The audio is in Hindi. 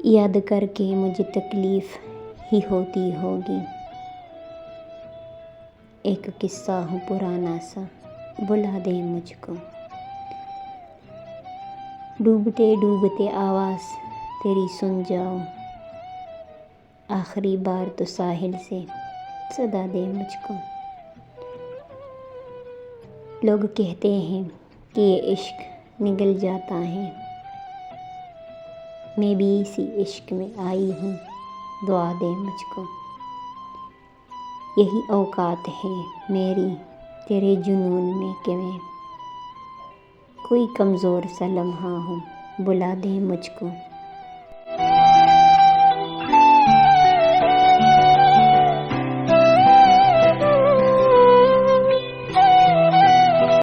याद करके मुझे तकलीफ़ ही होती होगी। एक किस्सा हो पुराना सा, बुला दे मुझको। डूबते डूबते आवाज़ तेरी सुन जाऊं, आखिरी बार तो साहिल से सदा दे मुझको। लोग कहते हैं कि ये इश्क निगल जाता है, मैं भी इसी इश्क में आई हूँ, दुआ दे मुझको। यही औकात है मेरी तेरे जुनून में कि मैं कोई कमज़ोर सा लम्हा हूँ, बुला दे मुझको।